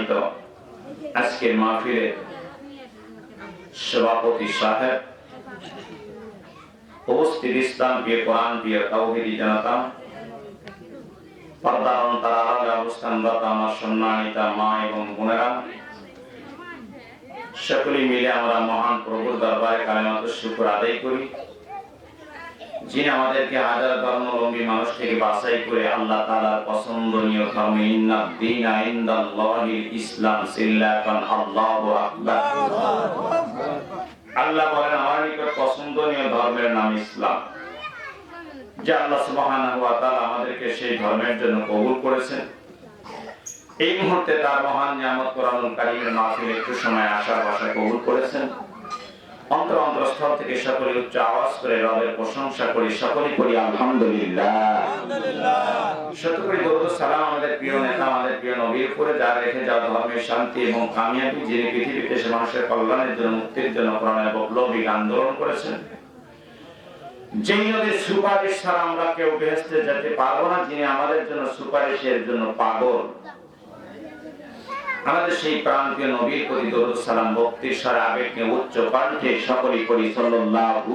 সম্মানিত আজকের মাহফিলের সভাপতি সাহেব, উপস্থিত ইসলাম প্রিয় কোরআন প্রিয় তাওহীদি জনতা, পর্দার অন্তরালে অবস্থানরত আমার সম্মানিতা মা এবং বোনেরা, সকলে মিলে আমরা মহান প্রভুর দরবারে কালেমাতুশ শুকর আদায় করি, যিনি আমাদেরকে হাজার ধর্মাবলম্বী মানুষ থেকে বাছাই করে আল্লাহ তাআলার পছন্দনীয় ধর্ম ইন্নাদ দীনা ইনদাল্লাহিল ইসলাম সিল্লাকান আল্লাহু আকবার। আল্লাহ বলেন আমার নিকট পছন্দনীয় ধর্মের নাম ইসলাম, যে আল্লাহ সুবহানাহু ওয়া তাআলা আমাদেরকে সেই ধর্মের জন্য কবুল করেছেন। এই মুহূর্তে তার মহান নিয়ামত কোরআনুল কারীমের মাহফিলে একটু সময় আসার আশা কবুল করেছেন। অন্তরস্থল থেকে সকলে উচ্চ আওয়াজ করে রবের প্রশংসা করি, সকলে করি আলহামদুলিল্লাহ। শতকরি দরুদ সালাম আমাদের প্রিয় নেতা, আমাদের প্রিয় নবীর উপরে, যার রেখে যাওয়া ধর্মের শান্তি এবং কামিয়াবি, যিনি পৃথিবীতে এসে মানুষের কল্যাণের জন্য, মুক্তির জন্য কোরআনের বৈপ্লবিক আন্দোলন করেছেন। যেই নবীর সুপারিশ ছাড়া আমরা কেউ বেহেশতে যেতে পারবো না, যিনি আমাদের জন্য সুপারিশের জন্য পাগল, আমাদের সেই প্রাণপ্রিয় নবীর প্রতি দরুদ সালাম ভক্তির স্বরে আবেগ নিয়ে উচ্চ কণ্ঠে সকলেই করি সাল্লাল্লাহু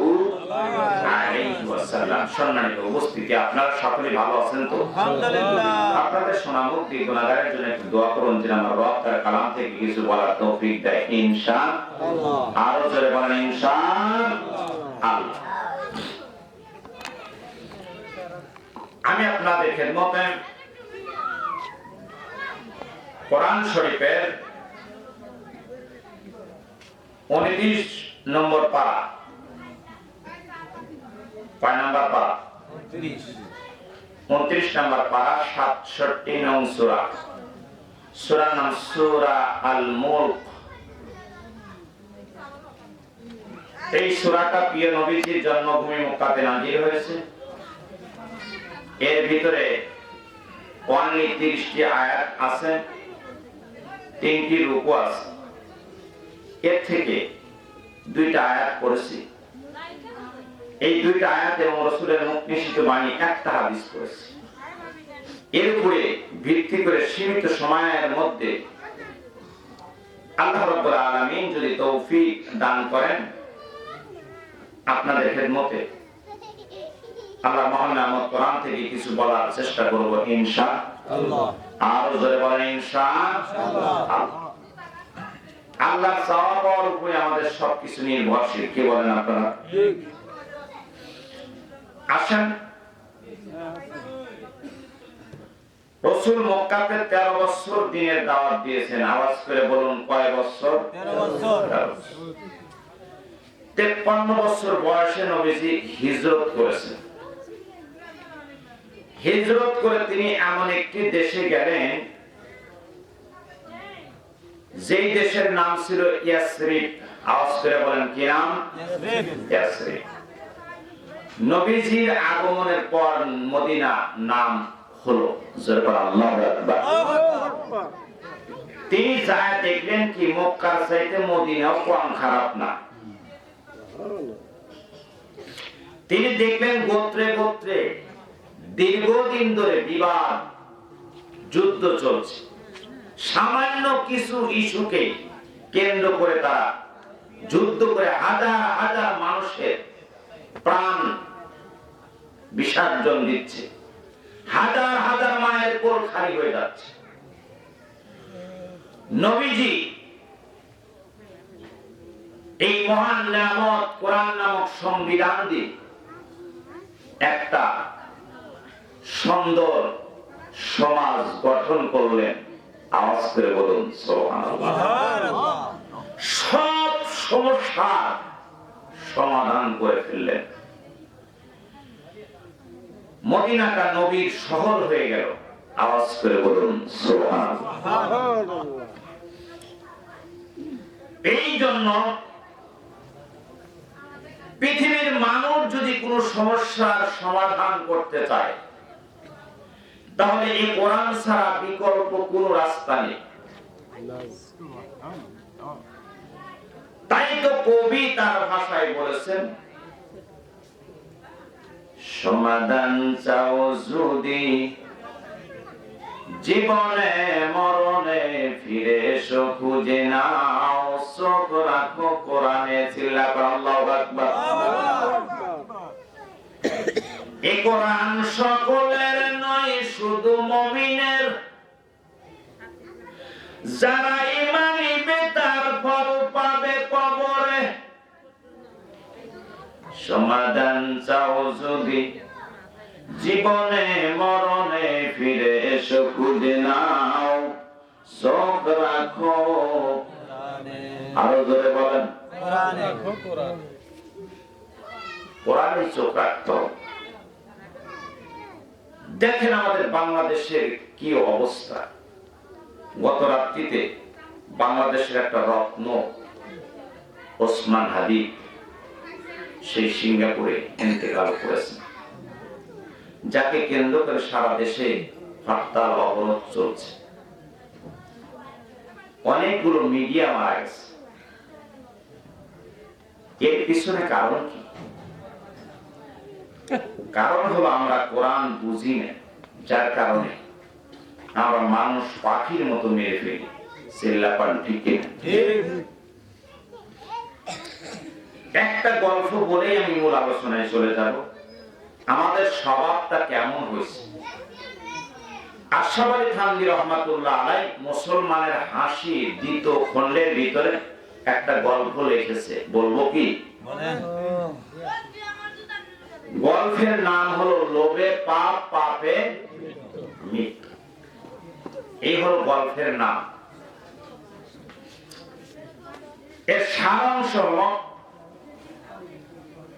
আলাইহি ওয়াসাল্লাম। সম্মানিত উপস্থিতি, আপনারা সকলে ভালো আছেন তো? আলহামদুলিল্লাহ। আপনাদের সোনামুক্তি গুনাহগারের জন্য একটু দোয়া করুন, যেন আমার রব তার কালাম থেকে কিছু বলার তৌফিক দেয় ইনশাআল্লাহ। আরো জোরে বলেন ইনশাআল্লাহ। আমি আপনাদের খেদমতে কোরআন শরীফের 29 নম্বর পারা, কয় নম্বর পারা? 29 নম্বর পারা, 67 নং সূরা। সূরার নাম সূরা আল মুলক। এই সূরাটা প্রিয় নবীজির জন্মভূমি মক্কাতে নাযিল হয়েছে। এর ভিতরে 30টি আয়াত আছে, 3টি রুকু আছে। এর থেকে 2টা আয়াত পড়েছি। এই 2টা আয়াত এবং রাসূলের মুখ নিঃসৃত বাণী, একটা হাদিস পড়েছি। এর উপরে ভিত্তি করে সীমিত সময়ের মধ্যে আল্লাহ রাব্বুল আলামিন যদি তৌফিক দান করেন, আপনাদের খেদমতে আল্লাহ মহান নিয়ামত কোরআন থেকে কিছু বলার চেষ্টা করব ইনশাআল্লাহ। আর জোরে বলেন ইনশাআল্লাহ। আল্লাহর সওয়াবের উপরে আমাদের সবকিছু নির্ভরশীল, কি বলেন আপনারা? ঠিক। আসেন, রাসূল মক্কাতে 13 বছর দ্বীনের দাওয়াত দিয়েছেন। আওয়াজ করে বলুন, কয় বছর? 13 বছর। 53 বছর বয়সে নবীজি হিজরত করেছেন। হিজরত করে তিনি এমন একটি দেশে গেলেন, যেই দেশের নাম ছিল ইয়াসরিব। আওয়াজ করে বলেন, কি নাম? ইয়াসরিব। নবীজির আগমনের পর মদিনা নাম হলো। আল্লাহু আকবার। তিনি যা দেখলেন কি, মক্কার চাইতে মদিনাও কম খারাপ না। তিনি দেখলেন গোত্রে গোত্রে দীর্ঘদিন ধরে বিবাদ, যুদ্ধ চলছে। সামান্য কিছু ইস্যুকে কেন্দ্র করে তারা যুদ্ধ করে হাজার হাজার মানুষের প্রাণ বিসর্জন দিচ্ছে, হাজার হাজার মায়ের কোল খালি হয়ে যাচ্ছে। নবীজি এই মহান নিয়ামত কোরআন নামক সংবিধান দিয়ে একটা সুন্দর সমাজ গঠন করলেন। আওয়াজ করে বলুন সুবহানাল্লাহ। সব সমস্যার সমাধান করে ফেললেন। মদিনাটা নবীর শহর হয়ে গেল। আওয়াজ করে বলুন সুবহানাল্লাহ। এই জন্য পৃথিবীর মানুষ যদি কোনো সমস্যার সমাধান করতে চায়, তাহলে এই কোরআন ছাড়া বিকল্প কোনো রাস্তা নেই। তাই তো কবি তার ভাষায় বলেছেন, সমাধান চাও যদি জীবনে মরণে ফিরে এসো খুঁজে নাও, চোখ রাখো কোরআনে, চিল্লা করে আল্লাহু আকবার। এই কোরআন সকলের নয়, শুধু মুমিনের। যারা ঈমান আনবে তার ফল পাবে কবরে। সমাধান চাও যদি জীবনে মরণে ফিরে এসো খুঁজে নাও, চোখ রাখো, আরো জোরে বলেন, কোরআনে চোখ রাখতে হবে। দেখেন আমাদের বাংলাদেশের কি অবস্থা। গত রাত্রিতে বাংলাদেশের একটা রত্ন ওসমান হাবিব সেই সিঙ্গাপুরে ইন্তেকাল করেছেন, যাকে কেন্দ্র করে সারা দেশে হরতাল অবরোধ চলছে। অনেকগুলো মিডিয়া মারা গেছে। এর পিছনে কারণ কি? কারণ হলো আমরা কোরআন বুঝি না, যার কারণে আমরা মানুষ পাখির মতো মেরে ফেলি। চিল্লাপান ঠিক না? একটা গল্প বলেই আমি মূল আলোচনায় চলে যাব। আমাদের স্বভাবটা কেমন হয়েছে। আশরাফ আলী থানভী রহমাতুল্লাহ আলাইহি মুসলমানের হাসি দ্বিতীয় খণ্ডের ভিতরে একটা গল্প লিখেছে, বলবো কি? গল্পের নাম হলো লোভে পাপ, পাপে মৃত্যু। এই হলো গল্পের নাম। এর সারাংশ হলো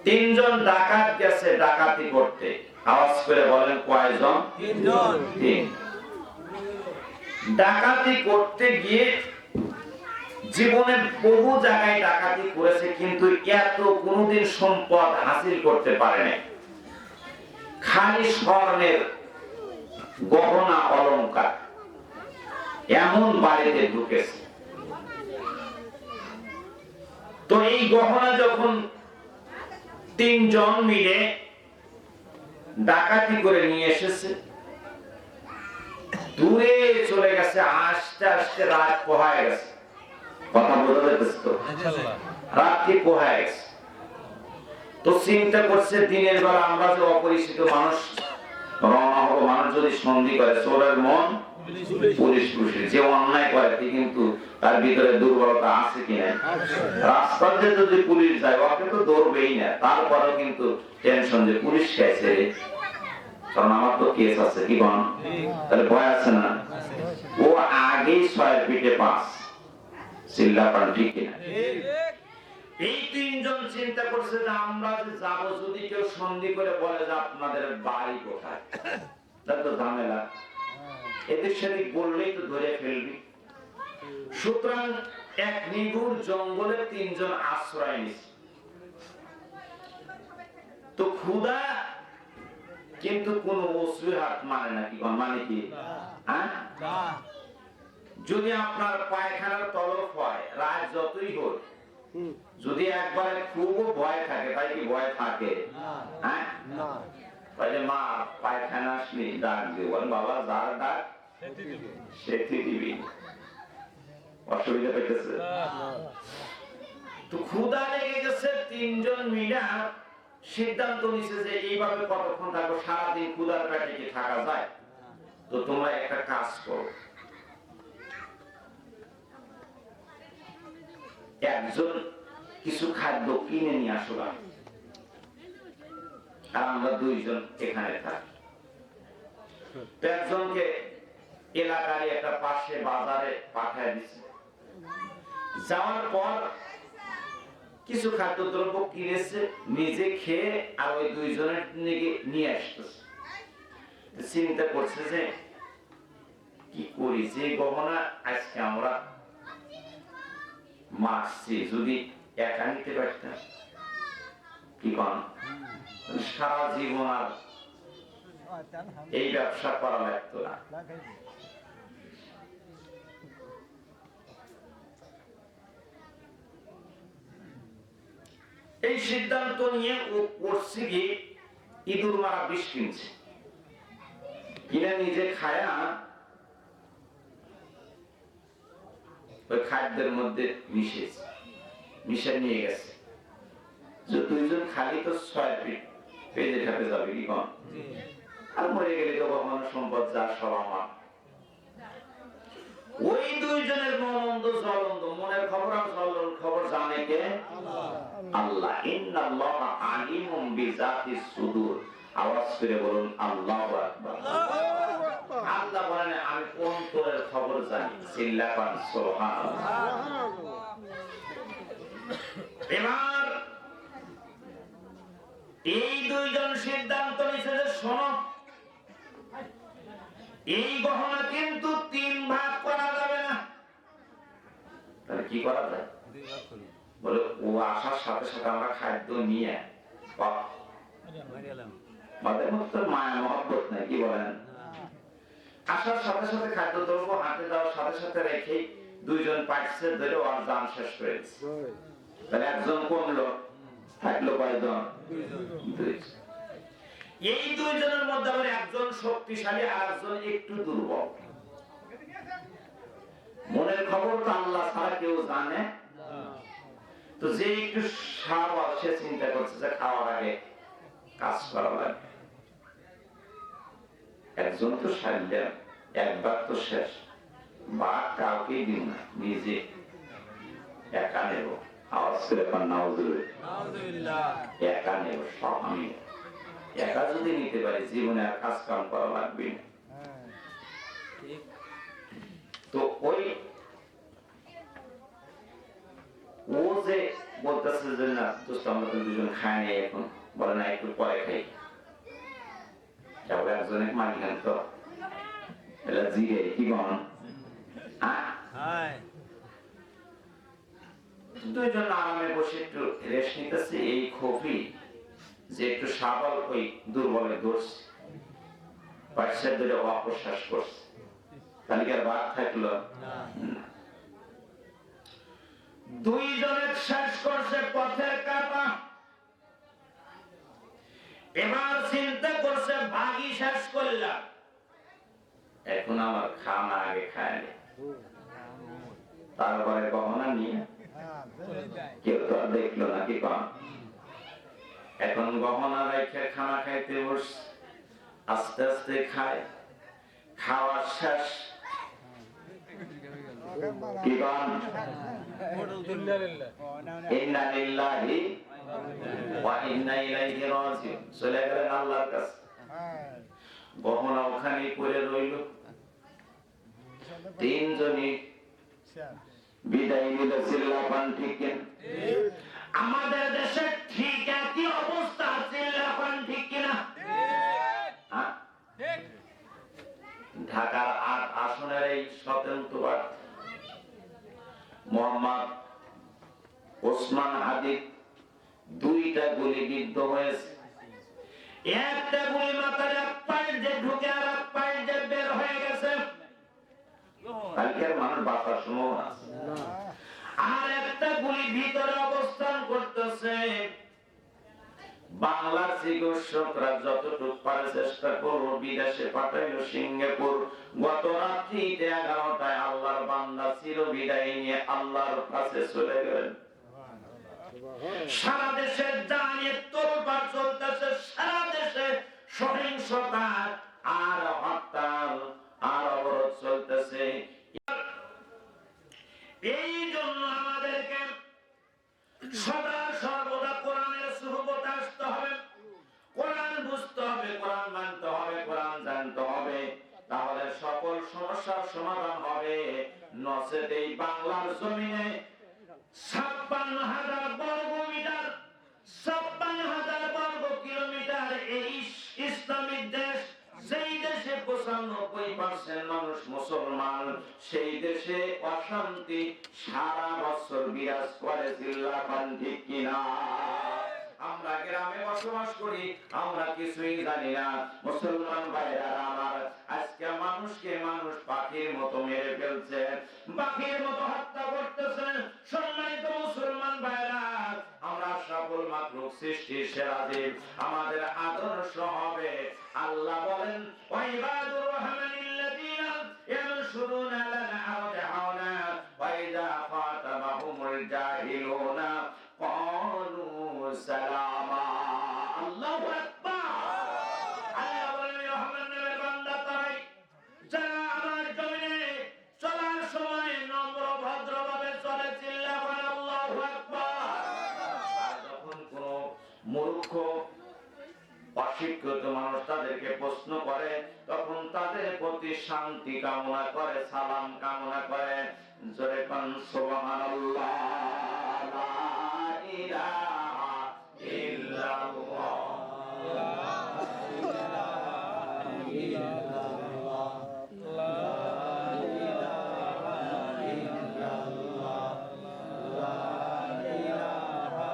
তিনজন ডাকাত গেছে ডাকাতি করতে। আওয়াজ করে বলেন কয়জন? তিন। ডাকাতি করতে গিয়ে জীবনে বহু জায়গায় ডাকাতি করেছে, কিন্তু এত কোনোদিন সম্পদ হাসিল করতে পারে নাই। খালি স্বর্ণের গহনা অলংকার এমন বাড়িতে ঢুকেছে। তো এই গহনা যখন তিনজন মিলে ডাকাতি করে নিয়ে এসেছে, দূরে চলে গেছে, আস্তে আস্তে রাত পোহায় গেছে। কথা বোঝা যাচ্ছে তো? রাত্রি পোহায় গেছে। তো চিন্তা করছে দিনের বেলা আমরা যে অপরিচিত মানুষ রওনা হবো, মানুষ যদি সন্ধি করে, চোরের মন পুলিশ পুলিশ, যে অন্যায় করে কিন্তু তার ভিতরে দুর্বলতা আছে কিনা। রাস্তাতে যদি পুলিশ যায় ওকে তো ধরবেই না, তারপরেও কিন্তু টেনশন যে পুলিশ খাইছে, কারণ আমার তো কেস আছে, কি বল? তাহলে ভয় আছে না? ও আগেই 6 পিঠে 5। চিল্লাপান ঠিক কিনা? এই তিনজন চিন্তা করছে যে আমরা যে যাবো, যদি কেউ সন্ধি করে বলে যে আপনাদের বাড়ি কোথায়, তাহলে তো ঝামেলা। এদের সাথে বললেই তো ধরে ফেলবি। সুতরাং এক নিগুড় জঙ্গলে তিনজন আশ্রয় নিছে। তো ক্ষুধা কিন্তু কোন অজুহাত মানে না, কি মানে কি? যদি আপনার পায়খানার তলব হয়, রাত যতই হোক, যদি একবারে খুব ভয় থাকে, তাই কি ভয় থাকে? তাহলে মা পায়খানা আসলে ডাক দিয়ে বলেন, বাবা যার ডাক সেটি দিবি। অসুবিধা পেতেছে? তো ক্ষুধা লেগে গেছে, তিনজন মিলা সিদ্ধান্ত নিছে যে এইভাবে কতক্ষণ থাকবো, সারাদিন ক্ষুধার পেটে কি থাকা যায়? তো তোমরা একটা কাজ করো, একজন কিছু খাদ্য কিনে নিয়ে আসো, আর আমরা দুইজন এখানে থাকি। তো একজনকে এলাকার একটা পাশে বাজারে পাঠিয়ে দিচ্ছে। যাওয়ার পর কিছু খাদ্যদ্রব্য কিনেছে, নিজে খেয়ে আর ওই দুইজনের নিয়ে আসতেছে। চিন্তা করছে যে কি করি, যে গহনা আজকে আমরা মারছি, যদি একা নিতে পারতাম, কি কন সারা জীবন আর এই ব্যবসা করা লাগতো না। এই সিদ্ধান্ত নিয়ে ও করছে কি, ইঁদুর মারা বিষ কিনছে, কিনে নিজে খায়া ওই খাদ্যের মধ্যে মিশে নিয়ে গেছে। যে দুইজন খালি তো 6 ফিট পেজে ঢাপে যাবে কি কম, আর মরে গেলে তো কখনো সম্পদ যা সব আমার। ওই দুইজনের মনন্দ জ্বলন্ত, মনের খবর আর জ্বলন্ত খবর জানে কে? আল্লাহ। ইন্নাল্লাহা আলিমুম বিযাতিস সুদূর। আওয়াজ করে বলুন আল্লাহু আকবার। আল্লাহ বলেন আমি অন্তরের খবর জানি। চিল্লাপান সুবহানাল্লাহ। এবার এই দুইজন সিদ্ধান্ত নিয়েছে যে শোনো, এই গহনা কিন্তু 3 ভাগ করা যাবে না। তাহলে কি করা যায়? বলে ও আসার সাথে সাথে আমরা খাদ্য নিয়ে আমাদের মধ্যে মায়া মহব্বত নাই, কি বলেন? আসার সাথে সাথে খাদ্য দ্রব্য হাতে দেওয়ার সাথে সাথে রেখে দুইজন পাইছে ধরে ওর দাম শেষ করেছে। তাহলে একজন কমলো, থাকলো কয়জন? দুইজন। এই দুইজনের মধ্যে আবার একজন শক্তিশালী আর একজন একটু দুর্বল। মনের খবর তো আল্লাহ ছাড়া কেউ জানে। তো যে একটু সাবাল সে চিন্তা করছে যে খাওয়ার আগে কাজ করা লাগে। একজন তো সাইলেন, একবার তো শেষ, বা কাউকে দিন না, নিজে একা নেব। আওয়াজ করে নাউজুবিল্লাহ। একা নেব, সব আমি একা যদি নিতে পারি জীবনে আর কাজ কাম করা লাগবে না। তো ওই ও যে বলতেছে যে না দোস্ত আমরা তো দুজন খাই নাই, এখন বলে না একটু পরে খাই। তাহলে একজনের মালিকান তো এটা জিরে কি বল দুইজন আরামে বসে একটু রেস্ট নিতেছে। এই খোফি যে একটু সাবল ওই দুর্বলে ধরছে, বাচ্চার ধরে অপশ্বাস করছে। তাহলে কি আর বাদ থাকলো? দুইজনের শেষ করছে পথের কাটা। এবার চিন্তা করছে ভাগি শেষ করলাম, এখন আমার খানা আগে খায়নি, তারপরে গহনা নিয়ে কেউ তো আর দেখলো নাকি কম। এখন গহনা রেখে খানা খাইতে বসছে, আস্তে আস্তে খায়, খাওয়ার শেষ কি কন ইন্না লিল্লাহি ওয়া ইন্না ইলাইহি রাজিউন। চলে গেলেন আল্লাহর কাছে। গহনা ওখানে পড়ে রইল। তিনজনই বিদায় নিল। চিল্লাপান ঠিক। আমাদের দেশে ঠিক একই অবস্থা। চিল্লাপান ঠিক কিনা? ঢাকার ৮ আসনের এই স্বতন্ত্র মোহাম্মদ ওসমান হাদির 2টা গুলি বিদ্ধ হয়েছে। একটা গুলি মাথার এক পাশ যে ঢুকে আর এক পাশ যে বের হয়ে গেছে। কালকের মানুষ বাঁচার সম্ভাবনা আছে। আর একটা গুলি ভিতরে অবস্থান করতেছে। বাংলার চিকিৎসকরা যতটুকু পারে চেষ্টা করলো, বিদেশে পাঠাইলো সিঙ্গাপুর। গত রাত্রিতে 11টায় আল্লাহর বান্দা চির বিদায় নিয়ে আল্লাহর কাছে চলে গেলেন। সারা দেশে জানিয়ে তোলপাড় চলতেছে, সারা দেশে সহিংসতা আর হরতাল আর অবরোধ চলতেছে। এই জন্য আমাদেরকে সদা সর্বদা কোরআনের সুহবত আসতে হবে, কোরআন বুঝতে হবে, কোরআন মানতে হবে, কোরআন জানতে হবে। তাহলে সকল সমস্যার সমাধান হবে। নচেত এই বাংলার জমিনে 56,000 বর্গ মিটার, 56,000 বর্গ কিলোমিটার এই ইসলামিক দেশ, যেই দেশে 95% মানুষ মুসলমান, সেই দেশে অশান্তি সারা বছর বিরাজ করে। চিল্লাপান ঠিক কিনা? আমরা গ্রামে বসবাস করি, আমরা কিছুই জানি না। মুসলমান ভাইরা আমার, আজকে মানুষকে মানুষ পাখির মতো মেরে ফেলছে, পাখির মতো হত্যা করতেছে। সম্মানিত মুসলমান ভাইরা, আমরা সকল মাখলুক সৃষ্টির সেরা জীব, আমাদের আদর্শ হবে। আল্লাহ বলেন ওয়াইবাদুর রহমানিল্লাযীনা ইয়ামশুরুনা আলাল আরদি হাওনা ওয়া ইযা الجاهلون قالوا سلاما الله أكبر আল্লাহ বলেন রহমানের বান্দা তারাই যারা আমার জমিনে চলার সময় নম্র ভদ্রভাবে চলে চিল্লাবেন আল্লাহু আকবার আর যখন কোন মূর্খ অশিক্ষিত মানুষ তাদেরকে প্রশ্ন করে তখন তাদের প্রতি শান্তি কামনা করে সালাম কামনা করে জোরে কোন সুবহানাল্লাহ লা ইলাহা ইল্লাল্লাহ লা ইলাহা ইল্লাল্লাহ লা ইলাহা ইল্লাল্লাহ লা ইলাহা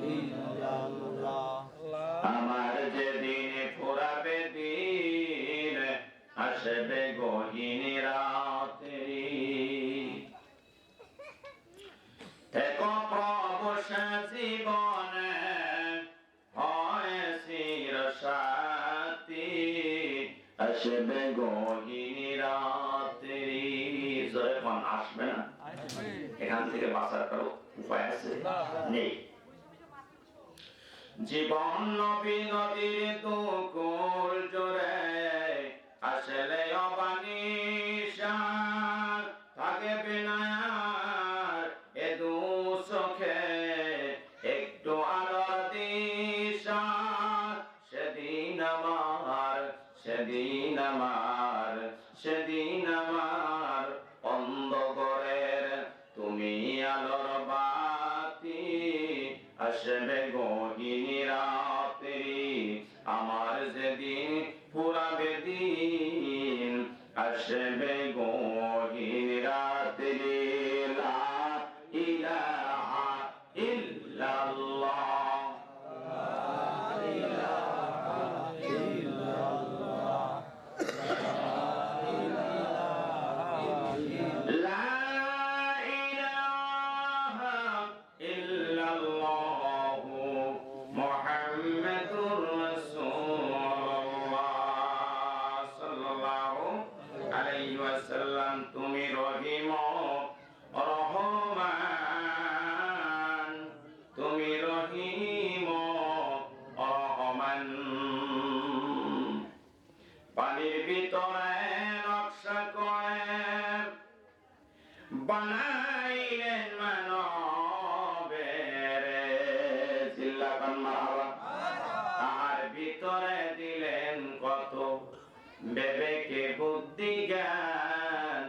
ইল্লাল্লাহ আমার যেদিন ফুরাবে দিন আসবে গহীন রাত্রি থেকো প্রভুষা জীবনে হয় চির সাথী আসবে গহীন রাত্রি যখন আসবে না এখান থেকে বাঁচার কারো উপায় আছে নেই জীবন নবী নদীর দুকুল জোরে আসলে অবানিশা থাকে বিনায়ার এ দু চোখে একটু আলোর দিশা সেদিন আমার অন্ধকারের তুমি আলোর বাতি আসবে গহীন রাত্রি আমার যেদিন ফুরাবে দিন আসবে গহীন রাত্রি লা ইলাহা ইল্লাল্লাহ লা ইলাহা ইল্লাল্লাহ লা ইলাহা ইল্লাল্লাহ মুহাম্মাদুর রাসূলুল্লাহ সাল্লাল্লাহু আলাইহি ওয়াসাল্লাম তুমি রহিম রহমান তুমি রহিম রহমান পানির ভিতরে নকশা করে বানাইলেন মানবের চিল্লাকান মারহাবা আর ভিতরে দিলেন কত বিবেকে বুদ্ধি জ্ঞান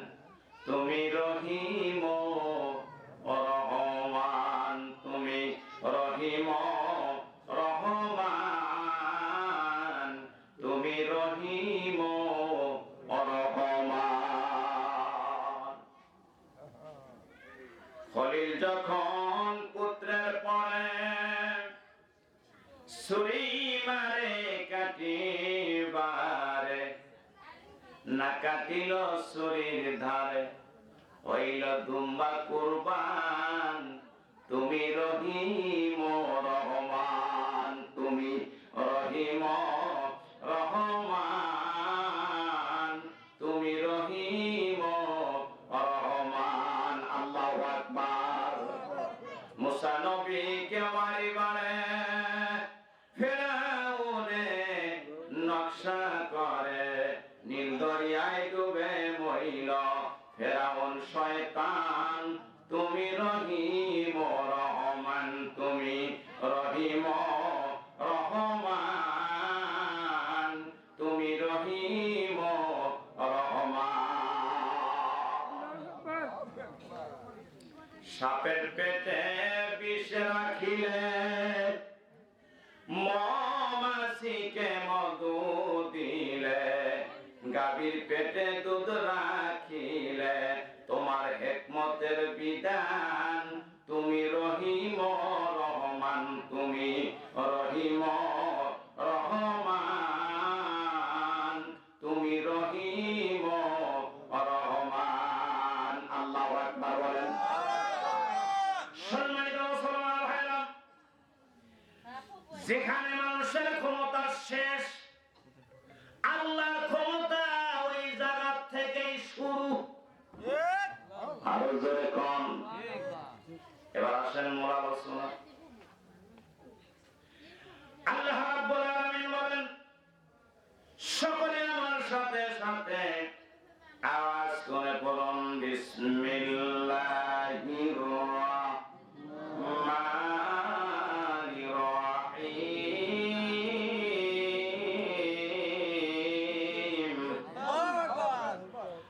তুমি রহিম রহমান তুমি রহিম রহমান তুমি রহিম রহমান খলিল যখন পুত্রের পরে ছুরি মারে কাটিবারে না কাটিল ছুরির ধারে হইল দুম্বা কুরবান তুমি রহিম রহমান তুমি রহিম রহমান তুমি রহিম রহমান আল্লাহু আকবার মুসা নবীকে মারিবারে ফেরাউনে নকশা করে নীল দরিয়ায় ডুবে মরিল ফেরাউন শয়তান তুমি রহিম রহমান তুমি রহিম রহমান তুমি রহিম রহমান সাপের পেটে বিষ রাখিলে মৌমাছিকে মধু দিলে গাভীর পেটে দুধ রাখিলে তোমার হিকমতের বিধান তুমি রহিম রহমান তুমি রহিম রহমান তুমি রহিম রহমান আল্লাহু আকবার বলেন সম্মানিত মুসলমান ভাইরা যেখানে মানুষের ক্ষমতা শেষ আল্লাহর ক্ষমতা ওই জায়গা থেকেই সাথে সাথে আওয়াজ করে বলুন বিসমিল্লাহির রাহমানির রাহিম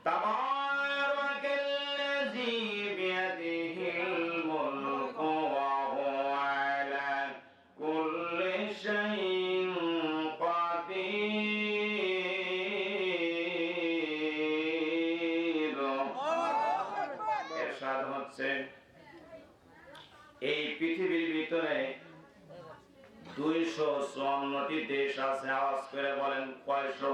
তাবারাকাল্লাযী বিয়াদিহিল মুলকু ওয়া হুয়া আলা কুল্লি শাইইন কাদির। ইরশাদ হচ্ছে এই পৃথিবীর ভিতরে 254টি দেশ আছে। আওয়াজ করে বলেন কয়শো?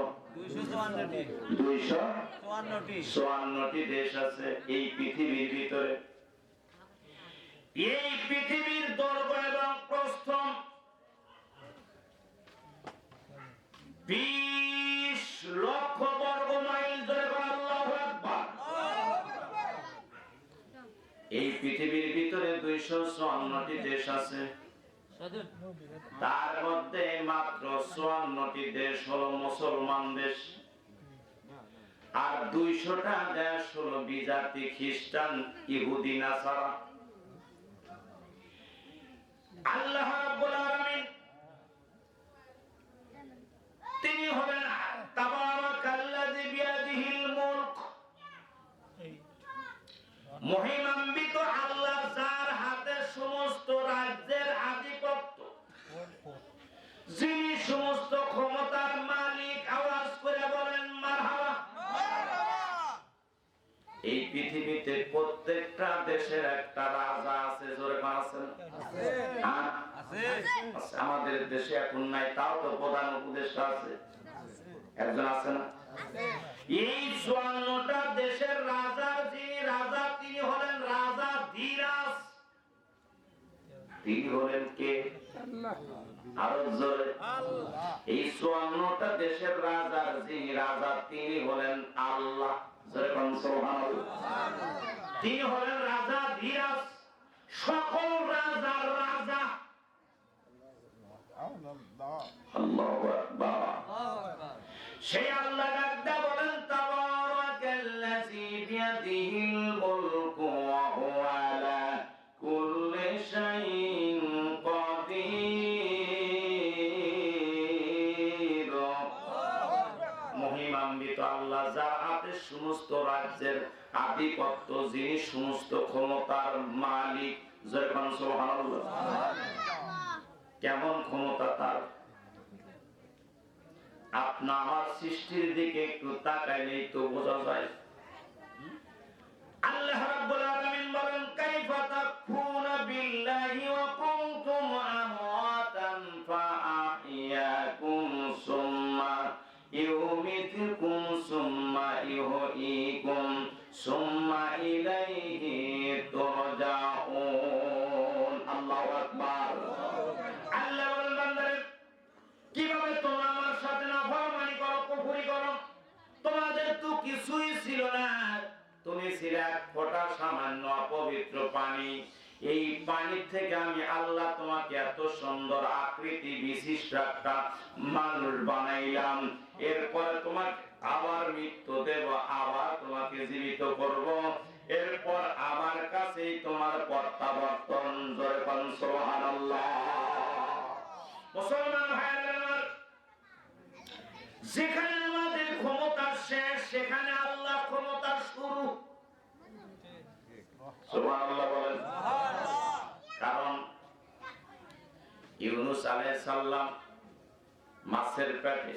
254টি দেশ আছে এই পৃথিবীর ভিতরে। এই পৃথিবীর দৈর্ঘ্য এবং প্রস্থ 20 লক্ষ বর্গ মাইল। জোরে বলেন আল্লাহু আকবার। এই পৃথিবীর ভিতরে 254টি দেশ আছে, তার মধ্যে মাত্র 54টি দেশ হলো মুসলমান দেশ, আর 200টা দেশ হলো বিজাতি খ্রিস্টান, ইহুদি, নাসারা। আল্লাহ রাব্বুল আলামিন তিনি হলেন তাবারাকাল্লাযী বিয়াদিহিল মুলক, মহিমান্বিত আল্লাহ যার হাতে সমস্ত রাজ্যের আধিপত্য, যিনি সমস্ত ক্ষমতার মালিক। আওয়াজ করে বলেন মারহাবা। এই পৃথিবীতে প্রত্যেকটা দেশের একটা রাজা আছে। জোরে আছেন? আমাদের দেশে এখন নাই, তাও তো প্রধান উপদেষ্টা আছে, একজন আছে না? এই 54টা দেশের রাজা, যিনি রাজা তিনি হলেন রাজা ধীরাজ। তিনি হলেন কে? আরো জোরে। এই 54টা দেশের রাজা, যিনি রাজা তিনি হলেন আল্লাহ। জোরে বলুন সুবহানাল্লাহ। তিনি হলেন রাজা ধীরাজ, সকল রাজার রাজা। আল্লাহু আকবার। সেই আল্লাহ ডাকতে বলেন তাবারাকাল্লাযী বিয়াদিহিল মুলকু ওয়া হুয়া আলা কুল্লি শাইইন কাদির। মহিমান্বিত আল্লাহ যার হাতে সমস্ত রাজ্যের আধিপত্য, যিনি সমস্ত ক্ষমতার মালিক। জয় বলুন সুবহানাল্লাহ। কেমন ক্ষমতা তার! আপনা আমার সৃষ্টির দিকে একটু তাকাইলেই তো বোঝা যায়। আল্লাহ রাব্বুল আলামিন বলেন কাইফা তাকফুরুনা বিল্লাহি ওয়া কুনতুম আমওয়াতান ফাআহইয়াকুম সুম্মা ইউমিতুকুম সুম্মা ইউহয়িকুম সুম্মা ইলাইহি তুরজাউন। আল্লাহু আকবার। আল্লাহ বলেন বান্দারে, কিভাবে তোমরা আমার সাথে নাফরমানি করো, কুফরি করো? তোমাদের তো কিছুই ছিল না, তুমি ছিলে এক ফোঁটা সামান্য অপবিত্র পানি। এই পানি থেকে আমি আল্লাহ তোমাকে এত সুন্দর আকৃতি বিশিষ্ট একটা মানুষ বানাইলাম। এরপরে তোমাকে আবার মৃত্যু দেব, আবার তোমাকে জীবিত করব, এরপর আমার কাছেই তোমার প্রত্যাবর্তন। জোরে বলুন সুবহানাল্লাহ। মুসলমান ভাইরা আমার, যেখানে আমাদের ক্ষমতা শেষ, সেখানে আল্লাহ ক্ষমতা শুরু। সুবহানাল্লাহ বলেন। কারণ ইউনূস আলাইহিস সালাম মাছের পেটে,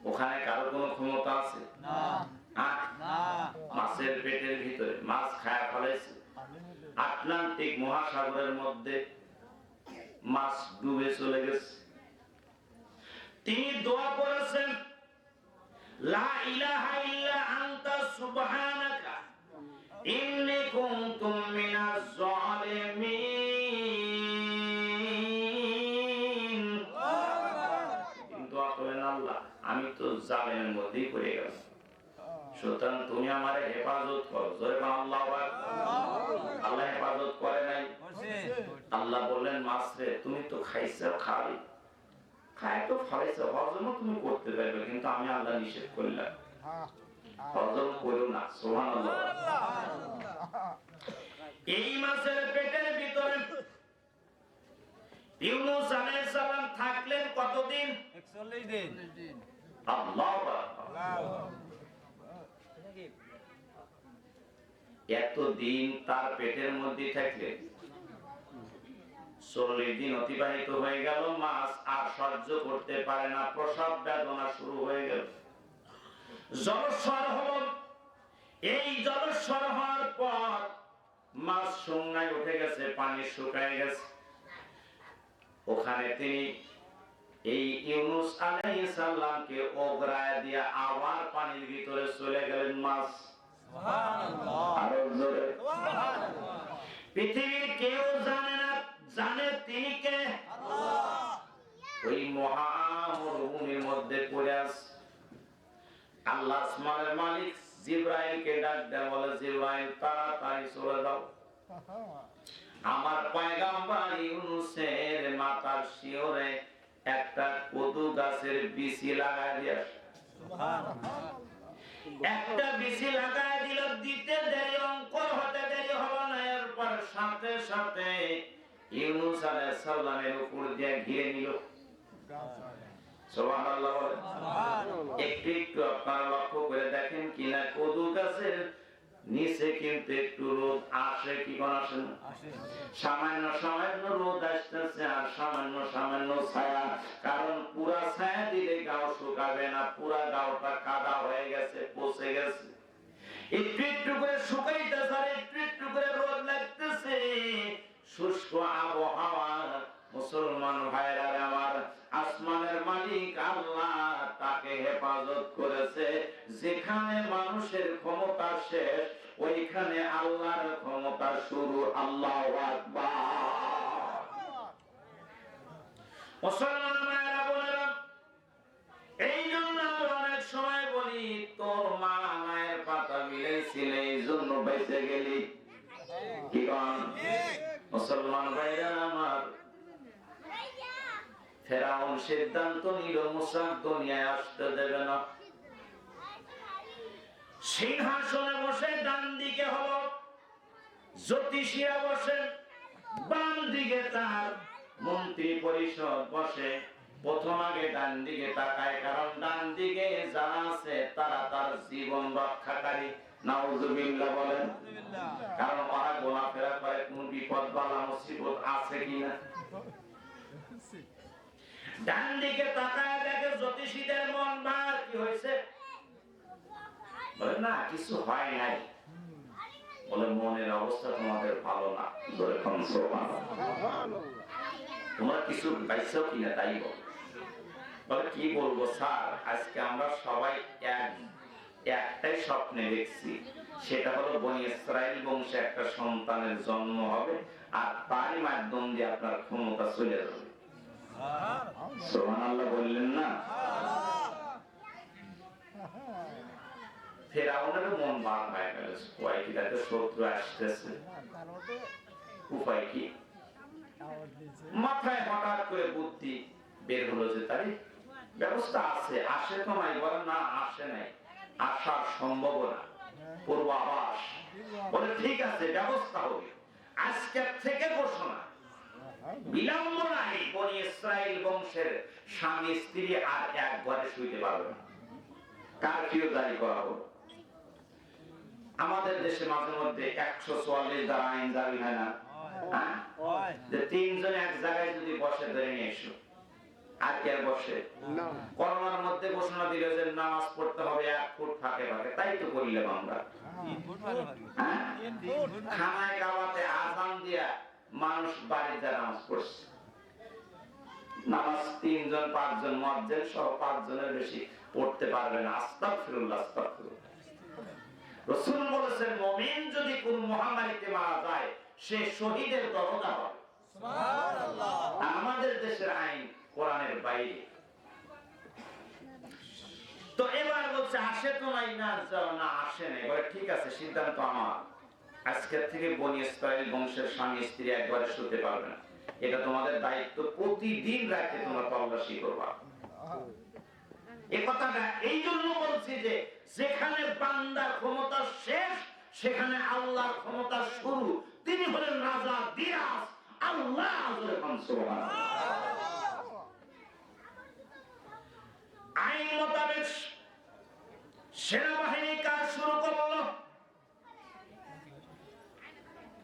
ওখানে কারো কোনো ক্ষমতা আছে না? মাছের পেটের ভিতরে মাছ খায় ফেলেছে। আটলান্টিক মহাসাগরের মধ্যে মাছ ডুবে চলে গেছে। তিনি দোয়া করেছেন লা ইলাহা ইল্লা আনতা সুবহানাকা ইন্নী কুনতু মিনাজ জালিমিন। কিন্তু আপনি আল্লাহ, আমি তো জালেমের মধ্যেই পড়ে গেছি, সুতরাং তুমি আমারে হেফাজত করো। জোরে বলেন আল্লাহু আকবার। আল্লাহ হেফাজত করে নাই? আল্লাহ বললেন মাছরে, তুমি তো খাইছো, খায় তো ফালাইছে, হজমও তুমি করতে পারবে, কিন্তু আমি আল্লাহ নিষেধ করলাম হজম করো না। সুবহানাল্লাহ। এই মাছের পেটের ভিতরে ইউনূস আলাইহিস সালাম থাকলেন কতদিন? 41 দিন। আল্লাহু আকবার। এতদিন তার পেটের মধ্যে থাকলেন, 40 দিন অতিবাহিত হয়ে গেল, মাছ আর সহ্য করতে পারে না, প্রসব বেদনা শুরু হয়ে গেল, জলস্বর হল। এই জলস্বর হওয়ার পর মাছ শুকনায় উঠে গেছে, পানি শুকায় গেছে। ওখানে তিনি এই ইউনূস আলাইহিস সালামকে ওগরায় দিয়ে আবার পানির ভিতরে চলে গেলেন মাছ। সুবহানাল্লাহ। আরো জোরে সুবহানাল্লাহ। পৃথিবীর কেউ জানে না, জানে তিনি কে? আল্লাহ। ওই মহামরুভূমির মধ্যে পড়ে আছে, আল্লাহ আসমানের মালিক জিবরাইলকে ডাক দেয়, বলে জিবরাইল তাড়াতাড়ি চলে যাও, আমার পয়গম্বর ইউনূসের মাথার শিওরে একটা কদু গাছের বিচি লাগাই দিয়া। সুবহানাল্লাহ। একটা বিচি লাগাই দিল, দিতে দেরি, অঙ্কুর হতে দেরি হলো না, এরপর সাথে সাথে ইউনূস আলাইহিস সালামের উপর দিয়ে ঘিরে নিল। সুবহানাল্লাহ। একটু একটু আপনারা লক্ষ্য করে দেখেন কিনা, কদু গাছের নিচে কিন্তু একটু রোদ আসে কি কোন আসে না? সামান্য সামান্য রোদ আসতেছে, আর সামান্য সামান্য ছায়া, কারণ পুরা ছায়া দিলে গাও শুকাবে না, পুরা গাওটা কাদা হয়ে গেছে, পচে গেছে। একটু একটু করে শুকাইতেছে, আর একটু একটু করে রোদ লাগতেছে, শুষ্ক আবহাওয়া। মুসলমান ভাইরা আমার, আসমানের মালিক আল্লাহ তাকে হেফাজত করেছে। যেখানে মানুষের ক্ষমতা শেষ, ওইখানে আল্লাহর ক্ষমতা শুরু। আল্লাহু আকবার। মুসলমান ভাইরা বোনেরা, এই জন্য অনেক সময় বলি, তোর মা মায়ের পাতা মিলাইছিল, এই জন্য বেঁচে গেলি। কি বল মুসলমান ভাইরা আমার, ফেরাউন সিদ্ধান্ত নিল মুসা দুনিয়ায় আসতে দেবে না। সিংহাসনে বসে ডান দিকে হলো জ্যোতিষীরা বসে, বাম দিকে তার মন্ত্রী পরিষদ বসে। প্রথম আগে ডান দিকে তাকায়, কারণ ডান দিকে যারা আছে তারা তার জীবন রক্ষাকারী। নাউযুবিল্লাহ বলেন। কারণ ওরা ঘোরাফেরা করে, কোন বিপদ বালা মুসিবত আছে কিনা। ডান দিকে তাকায় দেখে জ্যোতিষীদের মন ভার। কি হয়েছে? বলে না, কিছু হয় নাই। বলে মনের অবস্থা তোমাদের ভালো না। তোমরা কিছু পাইছো কিনা তাই বল। বলে কি বলবো স্যার, আজকে আমরা সবাই একটাই স্বপ্নে দেখছি, সেটা হলো বনি ইসরাইল বংশে একটা সন্তানের জন্ম হবে, আর তারই মাধ্যম দিয়ে আপনার ক্ষমতা চলে যাবে। সুবহানাল্লাহ বললেন না? ফেরাউনের মন ভার হয়ে গেল, উপায় কি, তাতে শত্রু আসতেছে, উপায় কি? মাথায় হঠাৎ করে বুদ্ধি বের হলো যে তারই ব্যবস্থা আছে। আসে তো নাই? বলে না, আসে নাই, আসার সম্ভাবনা, পূর্বাভাস। বলে ঠিক আছে, ব্যবস্থা হবে। আজকের থেকে ঘোষণা, বিলম্ব নাই, বনি ইসরাইল বংশের স্বামী স্ত্রী আর এক ঘরে শুইতে পারবে না। কারফিউ জারি করা হলো। আমাদের দেশে মাঝে মধ্যে 144 দ্বারা আইন জারি হয় না? যে তিনজন এক জায়গায় যদি বসে, ধরে নিয়ে এসো, আর কে বসে? করোনার মধ্যে ঘোষণা দিল যে নামাজ পড়তে হবে 1 ফুট ফাঁকে ফাঁকে, তাই তো করলাম আমরা। খানায় কাবাতে আযান দিয়া মানুষ বাড়িতে নামাজ পড়ছে। নামাজ 3 জন 5 জন মুয়াজ্জিন সহ 5 জনের বেশি পড়তে পারবে না। আস্তাগফিরুল্লাহ, আস্তাগফিরুল্লাহ। রাসূল বলেছেন, মুমিন যদি কোন মহামারীতে মারা যায়, সে শহীদের দরজা হবে। সুবহানাল্লাহ। আমাদের দেশের আইন কোরআনের বাইরে। তো এবার বলছে আসে তো নাই, না যাও, না আসে নাই। বলে ঠিক আছে, সিদ্ধান্ত আমার, আজকে থেকে বনি ইসরাইল বংশের স্বামী স্ত্রী একবারে শুতে পারবে না। এটা তোমাদের দায়িত্ব, প্রতিদিন রাতে তোমরা তল্লাশি করবা। এই কথাটা এই জন্য বলছি যে যেখানে বান্দার ক্ষমতা শেষ সেখানে আল্লাহর ক্ষমতা শুরু। তিনি হলেন রাজা দিরাজ আল্লাহ। আইন মোতাবেক সেনাবাহিনী কাজ শুরু করলো।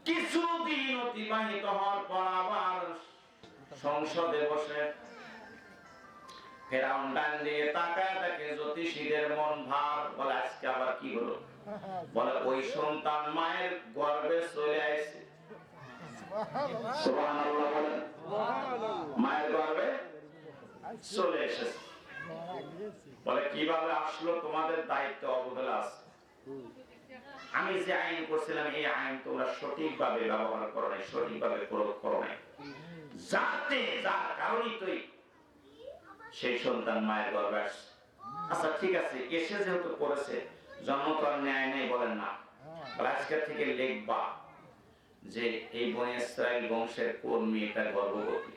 কিছুদিন অতিবাহিত হওয়ার পর আবার সংসদে বসে ফেরাউন ডান দিয়ে তাকায় দেখে জ্যোতিষীদের মন ভার। বলে আজকে আবার কি হলো? বলে ওই সন্তান মায়ের গর্ভে চলে আসছে। সুবহানাল্লাহ বলেন। মায়ের গর্ভে চলে এসেছে। বলে কিভাবে আসলো? তোমাদের দায়িত্ব অবহেলা আছে। আমি যে আইন করছিলাম এই আইন তোমরা সঠিকভাবে ব্যবহার করো নাই, সঠিকভাবে প্রয়োগ করো নাই, যাতে যার কারণেই তুই সেই সন্তান মায়ের গর্ভে আসছে। আচ্ছা ঠিক আছে, এসে যেহেতু করেছে, জন্ম তো আর ন্যায় নেই বলেন না। আজকে থেকে লিখবা যে এই বনি ইসরাইল বংশের কোন মেয়েটা গর্ভবতী,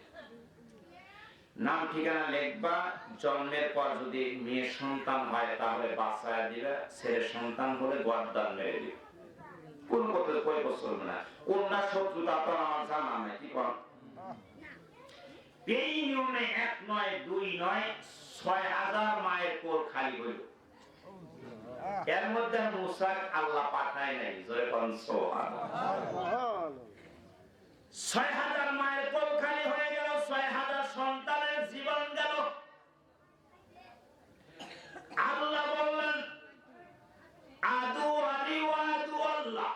নাম ঠিকানা লিখবা। জন্মের পর যদি মেয়ে সন্তান হয় তাহলে বাঁচায় দিবে, ছেলে সন্তান হলে গর্দান মেরে দিবে। কোন কথা কই বছর না, কন্যা শত্রুতা তো আমার জানা নাই। কি কর এই নিয়মে 1 নয় 2 নয় 6000 মায়ের কোল খালি হইল। এর মধ্যে মুসা আল্লাহ পাঠায় নাই। জয় কোন সুবহানাল্লাহ। 6000 মায়ের কোল খালি হয়ে গেল, 6000 সন্তানের জীবন গেল। আল্লাহ বললেন আদু আলী ওয়া আদু আল্লাহ।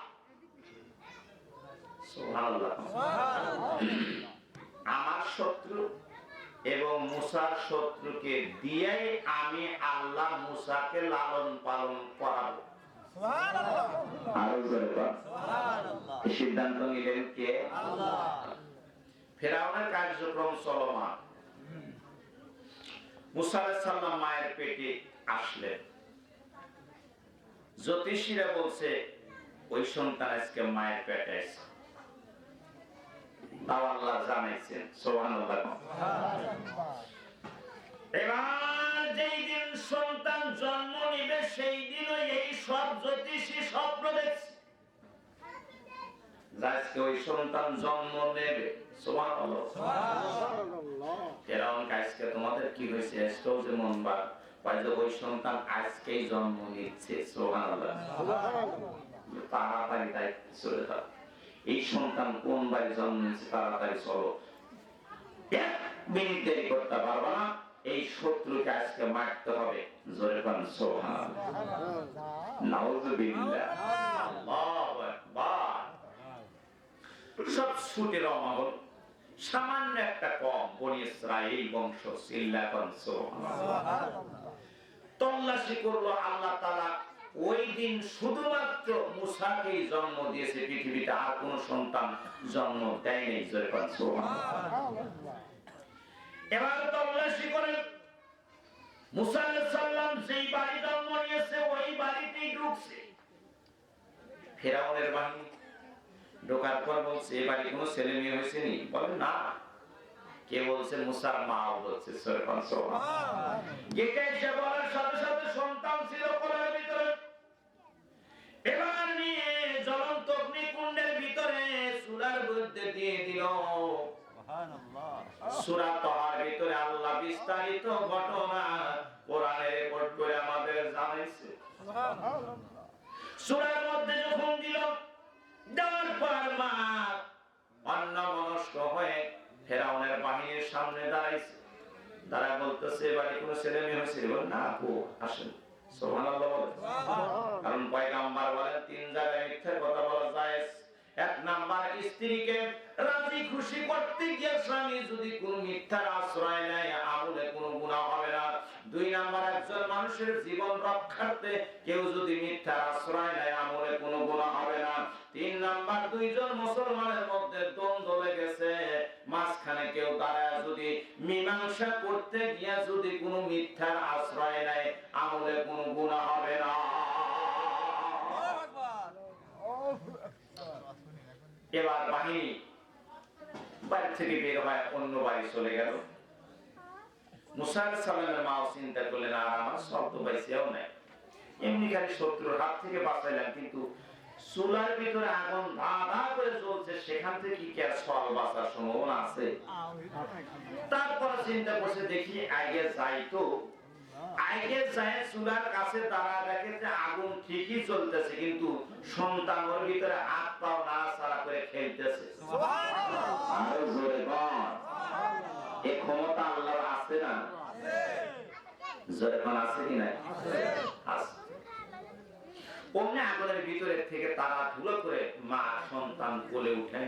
সুবহানাল্লাহ। আমার শত্রু এবং মুসার শত্রুকে দিয়ে আমি আল্লাহ মুসাকে লালন পালন করাবো। সুবহানাল্লাহ। আরো জোরে বল সুবহানাল্লাহ। সিদ্ধান্ত নিলেন কে? আল্লাহ। ফেরাউনের কার্যক্রম চলমান। মুসা আলাইহিস সালাম মায়ের পেটে আসলেন। জ্যোতিষীরা বলছে ওই সন্তান আজকে মায়ের পেটে আছে। তাও আল্লাহ জানাইছেন। সুবহানাল্লাহ। এবার যেই দিন সন্তান জন্ম নিবে সেই দিনই এই সব জ্যোতিষী স্বপ্ন দেখছে আজকে ওই সন্তান জন্ম নেবে। সুবহানাল্লাহ। সুবহানাল্লাহ। ফেরাউন আজকে তোমাদের কি হয়েছে? আজকেও যেমন বা পাইলে ওই সন্তান আজকেই জন্ম নিচ্ছে। সুবহানাল্লাহ। সুবহানাল্লাহ। তাড়াতাড়ি তাই চলে যাও। এই সন্তান কোন বাড়ি জন্ম নিচ্ছে, তাড়াতাড়ি চলো। 1 মিনিট দেরি করতে পারবা না। এই শত্রুকে আজকে মারতে হবে। জোরে বলেন সুবহানাল্লাহ। নাউযুবিল্লাহ। আল্লাহু আকবার। সব ছুটে রওনা হল। সামান্য একটা কম বনি ইসরাইল বংশ চিল্লা করেন সুবহানাল্লাহ। তল্লাশি করলো। আল্লাহ তাআলা ওই দিন শুধুমাত্র মুসাকেই জন্ম দিয়েছে, পৃথিবীতে আর কোন সন্তান জন্ম দেয় নাই। জোরে বলেন সুবহানাল্লাহ। এবার তল্লাশি করে মুসা আলাইহিস সালাম যেই বাড়ি জন্ম নিয়েছে ওই বাড়িতেই ঢুকছে ফেরাউনের বাহিনী। ঢোকার পর বলছে এ বাড়ি কোনো ছেলে মেয়ে হয়েছে নি? বলে না। কে বলছে? মুসার মা বলছে। জোরে বলেন সুবহানাল্লাহ। গেটে এসে বলার সাথে সাথে সন্তান ছিল কোলের ভিতরে। এবার নিয়ে জ্বলন্ত অগ্নিকুণ্ডের ভিতরে চুলার মধ্যে দিয়ে দিল। সুবহানাল্লাহ। সূরা তাহার ভিতরে আল্লাহ বিস্তারিত ঘটনা কোরআনে রেকর্ড করে আমাদের জানাইছে। সুবহানাল্লাহ। সূরার মধ্যে যখন দিল, দেওয়ার পর মা অন্যমনস্ক হয়ে ফেরাউনের বাহিনীর সামনে দাঁড়াইছে। তারা বলতেছে এবারে কোনো ছেলে মেয়ে হয়েছে? না আপু আসেন। সুবহানাল্লাহ। কারণ পয়গম্বর বলেন 3 জায়গায় মিথ্যা কথা বলা যায়। 1 নাম্বার, স্ত্রীকে রাজি খুশি করতে গিয়ে স্বামী যদি কোন মিথ্যার আশ্রয় নেয় আমলে কোনো গুনাহ হবে না। 2 নাম্বার, একজন মানুষের জীবন রক্ষার্থে কেউ যদি মিথ্যার আশ্রয় নেয় আমলে কোনো গুনাহ হবে না। 3 নাম্বার, 2 জন মুসলমানের মধ্যে দ্বন্দ্ব লেগেছে, মাঝখানে কেউ দাঁড়ায় যদি মীমাংসা করতে গিয়ে যদি কোনো মিথ্যার আশ্রয় নেয় আমলে কোনো গুনাহ হবে না। এবার বাহিনী বাড়ি থেকে বের হয় অন্য বাড়ি চলে গেল। মুসা আলাইহিস সালামের মাও চিন্তা করলেন, আর আমার সব তো বাইসেও নাই, এমনি খালি শত্রুর হাত থেকে বাঁচাইলাম, কিন্তু চুলার ভিতরে আগুন ধা ধা করে জ্বলছে, সেখান থেকে কি আর সল বাঁচার সম্ভাবনা আছে? তারপর চিন্তা করছে, দেখি আগে যাই তো, আগে যায় চুলার কাছে দাঁড়া, দেখে যে আগুন ঠিকই চলতেছে, কিন্তু সন্তান ওর ভিতরে হাত পাও নাড়াচাড়া করে খেলতেছে। আরো জোরে বল, এই ক্ষমতা আল্লাহর আছে না? জোরে বল, আছে কি নাই? আছে। অমনি আগুনের ভিতরে থেকে তারা ধুলো করে মা সন্তান কোলে উঠে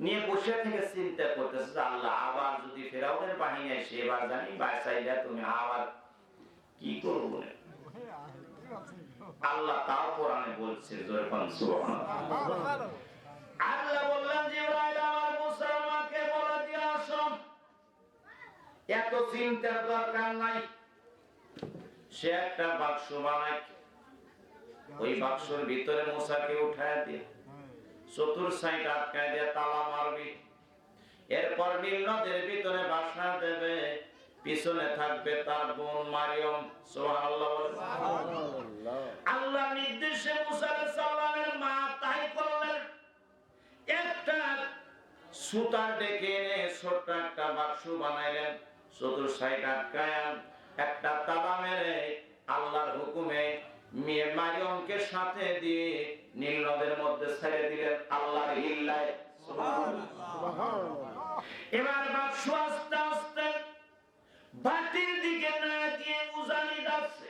নিয়ে বসে থেকে চিন্তা করতেছে, আল্লাহ আবার যদি ফেরাউনের বাহিনী আসে, এবার জানি বাঁচাইলে তুমি আবার কি করবো। আল্লাহ তাও কোরআনে বলছে, আল্লাহ বললেন জিবরাইল আমার মুসা আমাকে বলে দিয়ে আসো, এত চিন্তার দরকার নাই। সে একটা বাক্স বানায়, ওই বাক্সের ভিতরে মুসাকে উঠায় দিয়ে চতুর সাইড আটকায় দিয়ে তালা মারবি, এরপর নীল নদের ভিতরে বাসা দেবে, পিছনে থাকবে তার বোন মারিয়ম। সুবহানাল্লাহ। আল্লাহ নির্দেশে মুসা আলাইহিস সালামের মা তাই করলেন। একটা সুতা ডেকে এনে ছোট্ট একটা বাক্স বানাইলেন, চতুর সাইড আটকায় একটা তালা মেরে আল্লাহর হুকুমে মেয়ে মারিয়মকে সাথে দিয়ে নীল নদের মধ্যে ছেড়ে দিলেন আল্লাহর হিল্লায়। এবার বাক্স আস্তে আস্তে বাটির দিকে না দিয়ে উজানি যাচ্ছে,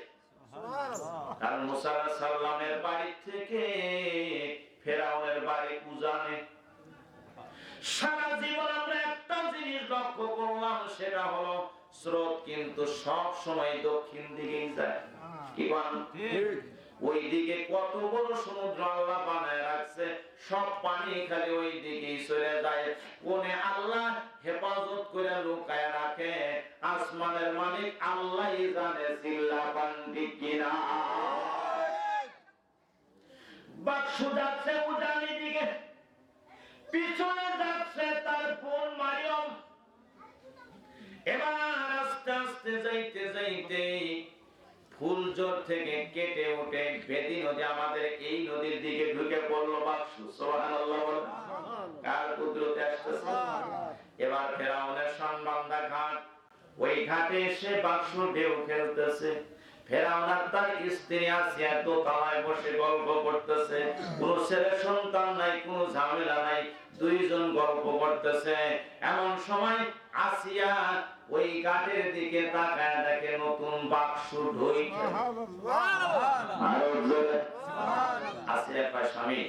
কারণ মুসা আলাইহিস সালামের বাড়ি থেকে ফেরাউনের বাড়ি উজানে। সারা জীবন আমরা একটা জিনিস লক্ষ্য করলাম, সেটা হলো স্রোত কিন্তু সব সময় দক্ষিণ দিকেই যায়। কি বলেন? ওই দিকে কত বড় সমুদ্র আল্লাহ বানায় রাখছে, সব পানি খালি ওই দিকেই চলে যায়। কোনে আল্লাহ হেফাজত করে লুকায় রাখে, আসমানের মালিক আল্লাহই জানে। চিল্লাবান ঠিক কিনা? বাক্স যাচ্ছে উজানি দিকে, পিছনে যাচ্ছে তার বোন মারিয়ম। এবার আস্তে আস্তে যাইতে যাইতে ফুলজোর থেকে কেটে উঠে বেদি নদী আমাদের এই নদীর দিকে ঢুকে পড়লো বাক্স। সুবহানাল্লাহ। কার কুদরতে আসতেছে? এবার ফেরাউনের সনবান্ধা ঘাট, ওই ঘাটে এসে বাক্স ঢেউ খেলতেছে। ফেরাউন আর তার স্ত্রী আসিয়া দোতলায় বসে গল্প করতেছে, কোন ছেলে সন্তান নাই, কোন ঝামেলা নাই, দুইজন গল্প করতেছে। এমন সময় আসিয়া ওই ঘাটের দিকে তাকায় দেখে নতুন বাক্স ঢুইছে। আসিয়া কয়, স্বামী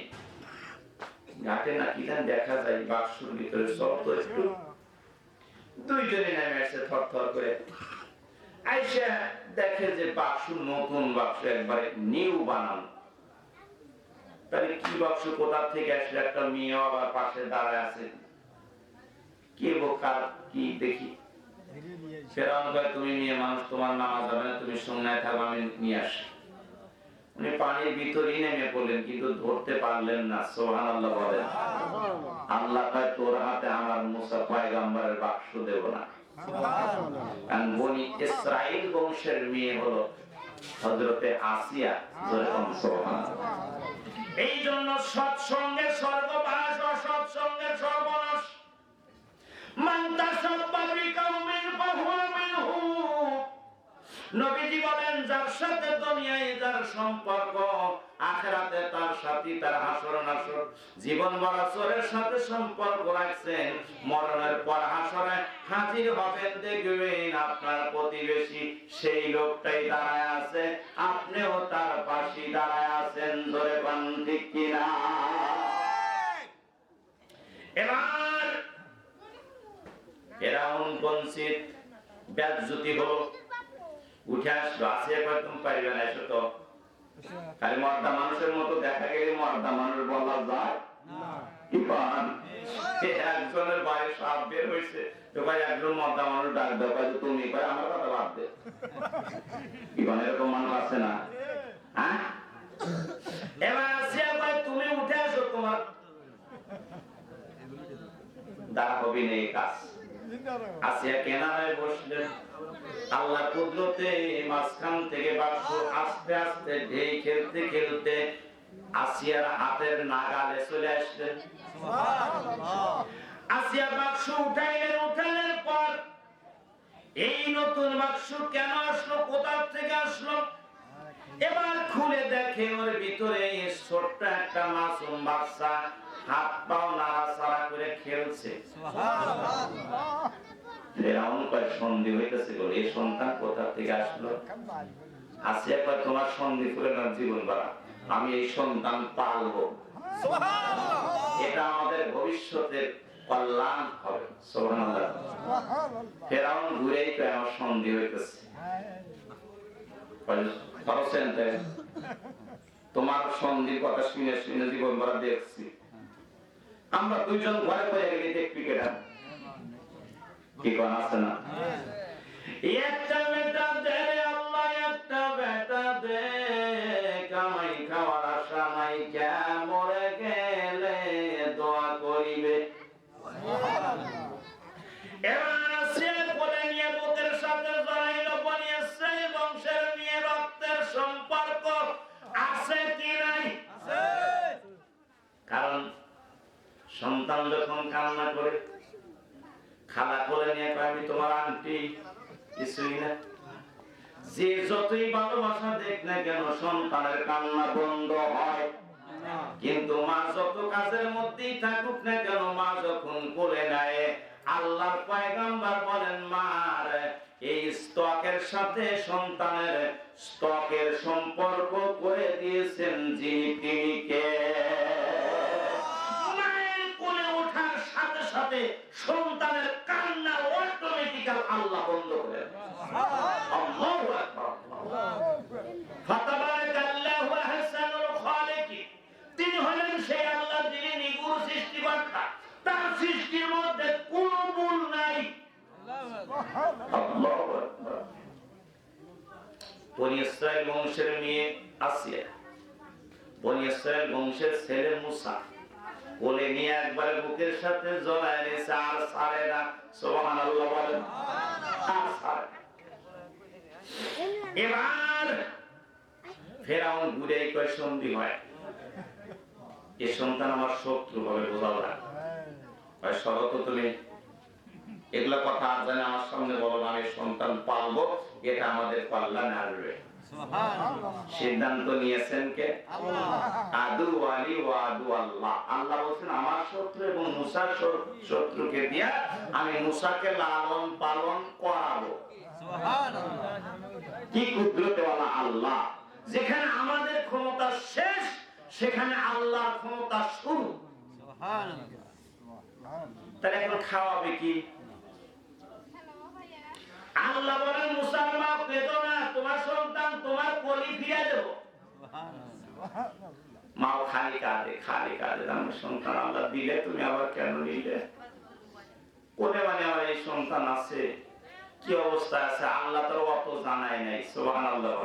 ঘাটে না কি জানি দেখা যায়, বাক্সের ভিতরে সব তো একটু। দুইজনে নেমে আসছে থর থর করে, আইসা দেখে যে বাক্স নতুন বাক্স, একবারে নিউ বানানো। তাহলে কি বাক্স কোথা থেকে আসলে? একটা মেয়ে আবার পাশে দাঁড়ায় আছে, কে বোকার কি দেখি। ফেরাউন কয়, তুমি মেয়ে মানুষ, তোমার নামাজ হবে না, তুমি সুন্নায় থাকো, আমি নিয়ে আসি। উনি পানির ভিতরেই নেমে পড়লেন, কিন্তু ধরতে পারলেন না। সুবহানাল্লাহ বলেন। আল্লাহ কয়, তোর হাতে আমার মুসা পয়গম্বরের বাক্স দেব না। কারণ বনি ইসরাইল বংশের মেয়ে হলো হযরতে আসিয়া। এই জন্য সৎসঙ্গে সর্বনাশ, অসৎসঙ্গে সর্বনাশ। মান তাসাব্বা বিকাউমিন ফাহুয়া মিনহু। নবীজি বলেন, যার সাথে দুনিয়ায় যার সম্পর্ক, আখিরাতে তার সাথী, তার হাসর নাসর। জীবন মরা চোরের সাথে সম্পর্ক রাখছেন, মরণের পর হাসরে হাজির হবেন, দেখবেন আপনার প্রতিবেশী সেই লোকটাই দাঁড়ায় আছে, আপনিও তার পাশে দাঁড়ায় আছেন। ধরে পান ঠিক কিনা? এবার ফেরাউন বঞ্চিত, বেজ্জতি হলো, উঠে আসলো। আসিয়া কয়, তুমি পারবে না, এসো তো। খালি মর্দা মানুষের মতো দেখা গেলে মর্দা মানুষ বলা যায় কি? পান একজনের বাড়ি সাপ বের হয়েছে, তো ভাই একজন মর্দা মানুষ ডাক দাও, তুমি কয় আমার কথা বাদ দে। কি মানে এরকম মানুষ আছে না? হ্যাঁ, এবার আসিয়া কয়, তুমি উঠে আসো, তোমার দাঁড়া অভিনয় কাজ। আসিয়া কেনারায় বসলেন, আল্লাহর কুদরতে মাঝখান থেকে বাক্স আস্তে আস্তে ঢেই খেলতে খেলতে আসিয়ার হাতের নাগালে চলে আসলেন। আসিয়া বাক্স উঠাইলেন, উঠানোর পর এই নতুন বাক্স কেন আসলো, কোথা থেকে আসলো, এবার খুলে দেখে ওর ভিতরে ছোট্ট একটা মাসুম বাচ্চা হাত পাও নাড়াচাড়া করে খেলছে। ফেরাউন কয় সন্ধি হইতেছে, এই সন্তান কোথা থেকে আসলো? আসিয়া কয় তোমার সন্ধি করে না জীবন বাড়া, আমি এই সন্তান পালবো, এটা আমাদের ভবিষ্যতের কল্যাণ হবে। সুবহানাল্লাহ। ফেরাউন ঘুরেই কয় আমার সন্ধি হইতেছে। তোমার সন্ধির কথা শুনে শুনে জীবন ভরা দেখছি, আমরা দুইজন ঘরে পড়ে গেলে দেখবি কেটা কি কোন আছে না, একটা বেটা দে আল্লাহ, একটা বেটা দে, কামাই খাওয়ার আশা নাই, মরে গেলে দোয়া করিবে। এবার সে কোলে নিয়ে বুকের সাথে জড়াইল, বনিয়েছে বংশের নিয়ে রক্তের সম্পর্ক আছে কি নাই? কারণ সন্তান যখন কান্না করে খালা কোলে নিয়ে কয় আমি তোমার আন্টি, কিছুই না। যে যতই ভালোবাসা দেখ না কেন সন্তানের কান্না বন্ধ হয়, কিন্তু মা যত কাজের মধ্যেই থাকুক না কেন, মা যখন কোলে নেয়, আল্লাহর পয়গম্বর বলেন মার এই স্তকের সাথে সন্তানের স্তকের সম্পর্ক করে দিয়েছেন যিনি, তিনি কে? মায়ের কোলে ওঠার সাথে সাথে সন্তানের কান্না অটোমেটিক্যাল আল্লাহ বন্ধ করে দেন। আল্লাহু আকবার। ফাতাবারাকাল্লাহু আহসানুল খালিকিন। তিনি হলেন সেই আল্লাহ যিনি নিগুড় সৃষ্টিকর্তা, তার সৃষ্টির মধ্যে কোনো ভুল নাই। আল্লাহু আকবার। বনি ইসরাইল বংশের মেয়ে আসিয়া, বনি ইসরাইল বংশের ছেলে মুসা কোলে নিয়ে একবার বুকের সাথে জড়ায় নিয়েছে, আর ছাড়ে না। সুবহানাল্লাহ বলেন, আর ছাড়ে। এবার ফেরাউন ঘুরে কয় সন্ধি হয়, এই সন্তান আমার শত্রু হবে, বোঝাও না। শরত তুমি এগুলা কথা আর জানে আমার সামনে বলো না, আমি সন্তান পালবো, এটা আমাদের কল্যাণে আসবে। সিদ্ধান্ত নিয়েছেন কে? আদু ওয়ালি ওয়া আদু আল্লাহ। আল্লাহ বলেন আমার শত্রু এবং মুসার শত্রুকে দিয়া আমি মুসাকে লালন পালন করাবো। সুবহানাল্লাহ। কি কুদরতওয়ালা আল্লাহ! যেখানে আমাদের ক্ষমতা শেষ, সেখানে আল্লাহর ক্ষমতা শুরু। সুবহানাল্লাহ। তাহলে এখন খাওয়াবে কি? আল্লাহ বলেন মুসা মা পেতো না, তোমার সন্তান তোমার কোলে ফিরে দেব। মাও খালি কাঁদে, খালি কাঁদে, আমার সন্তান আল্লাহ দিলে তুমি আবার কেন নিলে? কোলে মানে আমার এই সন্তান আছে, কি অবস্থা আছে আল্লাহ তোর অত জানাই নাই। সুবহানাল্লাহ।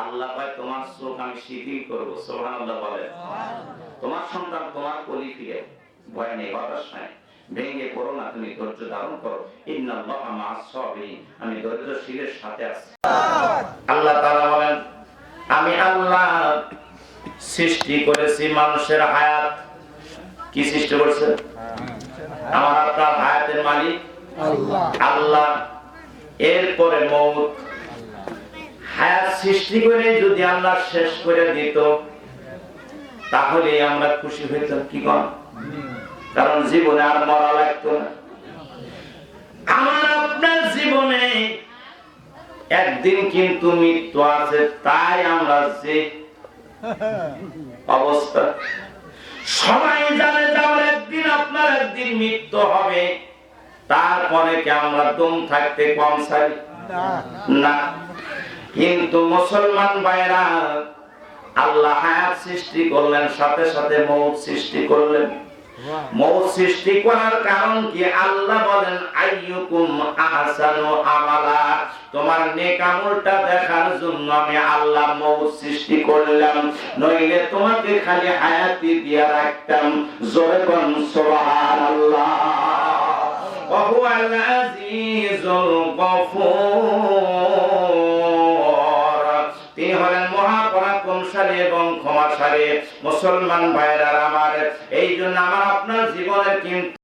আল্লাহ ভাই তোমার চোখ আমি শিথিল করবো। সুবহানাল্লাহ বলে, তোমার সন্তান তোমার কোলে ফিরে, ভয় নেই, হতাশ নাই, ভেঙে পড়ো না, তুমি ধৈর্য ধারণ করো। ইন্নাল্লাহা মা'আস সাবিরিন, আমি ধৈর্যশীলের সাথে আছি। আল্লাহ তাআলা বলেন আমি আল্লাহ সৃষ্টি করেছি মানুষের হায়াত। কি সৃষ্টি করেছে? আমার আপনার হায়াতের মালিক আল্লাহ। আল্লাহ এরপরে মওত, হায়াত সৃষ্টি করে যদি আল্লাহ শেষ করে দিত তাহলে আমরা খুশি হইতাম, কি কম? কারণ জীবনে আর মরা লাগতো না। আমার আপনার জীবনে একদিন কিন্তু মৃত্যু আছে, তাই আমরা যে অবস্থা সবাই জানে যে আমার একদিন আপনার একদিন মৃত্যু হবে, তারপরে কি আমরা দম থাকতে কম চাই না? কিন্তু মুসলমান ভাইরা, আল্লাহ হায়াত সৃষ্টি করলেন, সাথে সাথে মওত সৃষ্টি করলেন। মউত সৃষ্টি করার কারণ কি? আল্লাহ বলেন আইয়ুকুম আহসানু আমালা, তোমার নেক আমলটা দেখার জন্য আমি আল্লাহ মউত সৃষ্টি করলাম, নইলে তোমাকে খালি হায়াতি দিয়া রাখতাম। জোরে কোন সুবহানাল্লাহ। ওয়া হুয়াল আজিজুল গফুর, তিনি হলেন মহাপরাক্রমশালী এবং ক্ষমাশালী। মুসলমান ভাইরা আমার, এই জন্য আমার আপনার জীবনের কিন্তু